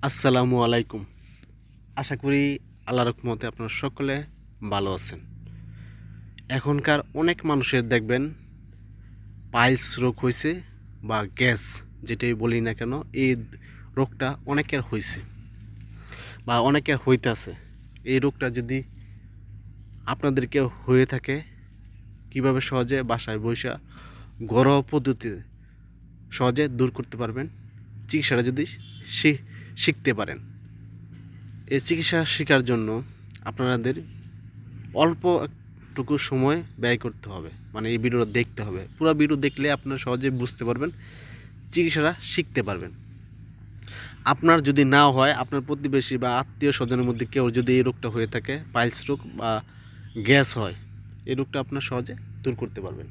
আসসালামু আলাইকুম। আশা করি আল্লাহর রহমতে আপনারা সকলে ভালো আছেন। এখনকার অনেক মানুষের দেখবেন পাইলস রোগ হয়েছে বা গ্যাস যেটাই বলি না কেন, এই রোগটা অনেকের হয়েছে বা অনেকের হইতেছে। এই রোগটা যদি আপনাদেরকে হয়ে থাকে, কিভাবে সহজে বাসায় বসে ঘরোয়া পদ্ধতিতে সহজে দূর করতে পারবেন, চিকিৎসাটা যদি শিখতে পারেন। এই চিকিৎসা শেখার জন্য আপনাদের অল্প একটুকু সময় ব্যয় করতে হবে, মানে এই ভিডিওটা দেখতে হবে। পুরো ভিডিও দেখলে আপনারা সহজে বুঝতে পারবেন, চিকিৎসাটা শিখতে পারবেন। আপনার যদি নাও হয়, আপনার প্রতিবেশী বা আত্মীয় স্বজনের মধ্যে কেউ যদি এই রোগটা হয়ে থাকে, পাইলস রোগ বা গ্যাস হয়, এই রোগটা আপনার সহজে দূর করতে পারবেন।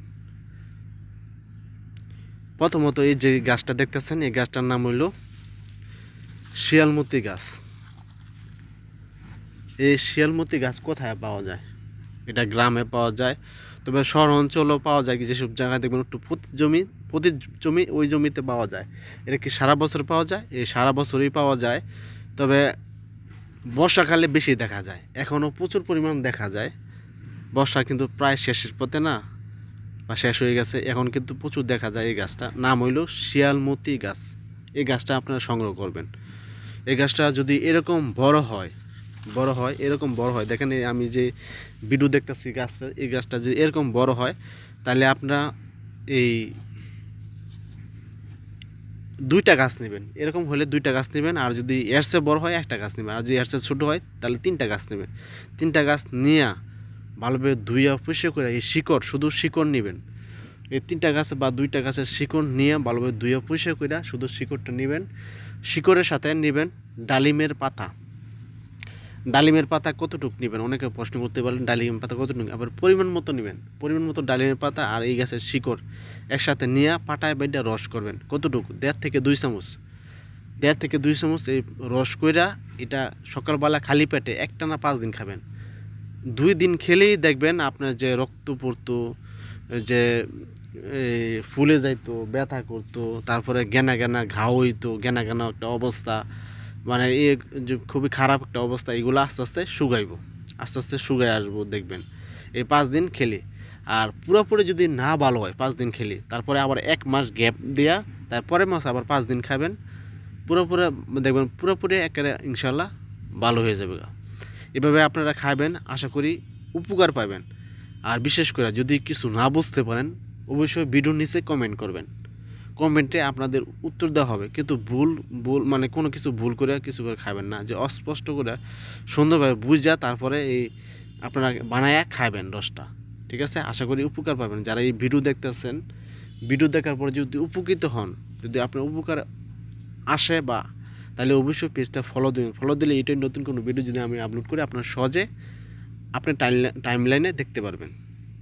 প্রথমত এই যে গাছটা দেখতেছেন, এই গাছটার নাম হইল শিয়ালমতি গাছ। এই শিয়ালমতি গাছ কোথায় পাওয়া যায়? এটা গ্রামে পাওয়া যায়, তবে শহর অঞ্চলেও পাওয়া যায়। যেসব জায়গায় দেখবেন একটু প্রতি জমি ওই জমিতে পাওয়া যায়। এটা কি সারা বছর পাওয়া যায়? এই সারা বছরই পাওয়া যায়, তবে বর্ষাকালে বেশি দেখা যায়। এখনও প্রচুর পরিমাণ দেখা যায়। বর্ষা কিন্তু প্রায় শেষের পথে না, বা শেষ হয়ে গেছে, এখন কিন্তু প্রচুর দেখা যায়। এই গাছটা নাম হইল শিয়ালমতি গাছ। এই গাছটা আপনারা সংগ্রহ করবেন। এই গাছটা যদি এরকম বড় হয়, এরকম বড় হয়, দেখেন আমি যে ভিডিও দেখতেছি গাছটা, এই গাছটা যদি এরকম বড় হয়, তাহলে আপনারা এই দুইটা গাছ নেবেন। এরকম হলে দুইটা গাছ নেবেন, আর যদি এর চেয়ে বড় হয় একটা গাছ নেবেন, আর যদি এর চেয়ে ছোটো হয় তাহলে তিনটা গাছ নেবেন। তিনটা গাছ নিয়ে ভালোভাবে ধুইয়া পরিষ্কার করে, এই শিকড়, শুধু শিকড় নেবেন। এই তিনটা গাছ বা দুইটা গাছের শিকড় নিয়ে ভালোভাবে ধুইয়া পরিষ্কার করে শুধু শিকড়টা নেবেন। শিকড়ের সাথে নেবেন ডালিমের পাতা। ডালিমের পাতা কতটুকু নেবেন? অনেকে প্রশ্ন করতে পারেন ডালিমের পাতা কতটুকু, আবার পরিমাণ মতো নেবেন। পরিমাণ মতো ডালিমের পাতা আর এই গাছের শিকড় একসাথে নিয়ে পাটায় বেডে রস করবেন। কতটুকু? 1.5 থেকে 2 চামচ। 1.5 থেকে 2 চামচ এই রস কইরা এটা সকালবেলা খালি পেটে একটানা 5 দিন খাবেন। 2 দিন খেলেই দেখবেন আপনার যে রক্ত পড়তো, যে ফুলে যাইতো, ব্যথা করতো, তারপরে গেনা ঘাও হইতো, গেনা একটা অবস্থা, মানে এই যে খুবই খারাপ একটা অবস্থা, এগুলো আস্তে আস্তে শুকাইব, আস্তে আস্তে শুকাই আসবো দেখবেন এই 5 দিন খেলে। আর পুরোপুরি যদি না ভালো হয় 5 দিন খেলে, তারপরে আবার 1 মাস গ্যাপ দেওয়া, তারপরে মাস আবার 5 দিন খাবেন, পুরোপুরি দেখবেন পুরোপুরি একেবারে ইনশাল্লাহ ভালো হয়ে যাবে। এভাবে আপনারা খাবেন, আশা করি উপকার পাবেন। আর বিশেষ করে যদি কিছু না বুঝতে পারেন, অবশ্যই ভিডিওর নিচে কমেন্ট করবেন। কমেন্টে আপনাদের উত্তর দেওয়া হবে, কিন্তু ভুল মানে কোনো কিছু ভুল করে কিছু করে খাবেন না, যে অস্পষ্ট করে সুন্দরভাবে বুঝা তারপরে এই আপনারা বানায়া খাবেন রসটা। ঠিক আছে? আশা করি উপকার পাবেন। যারা এই ভিডিও দেখতেছেন, ভিডিও দেখার পরে যদি উপকৃত হন, যদি আপনার উপকার আসে বা, তাহলে অবশ্যই পেজটা ফলো দিন। ফলো দিলে এটাই নতুন কোনো ভিডিও যদি আমি আপলোড করি, আপনার সহজে আপনি টাইমলাইনে দেখতে পারবেন।